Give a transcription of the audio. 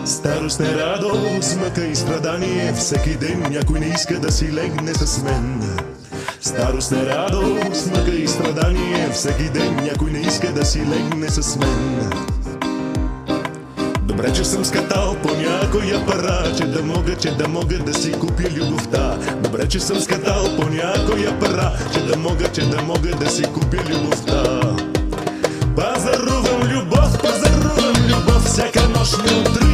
Старост е радост, мъка и страдание. Всеки ден някой не иска да си легне с мен. Старост е радост, мъка и страдание. Всеки ден някой не иска да си легне с мен. Добре, че съм скатал по някоя пара, че да мога да си купя любовта. Добре, че съм скатал по някоя пара, че да мога да си купя любовта. Пазарувам любов, всяка нощ ми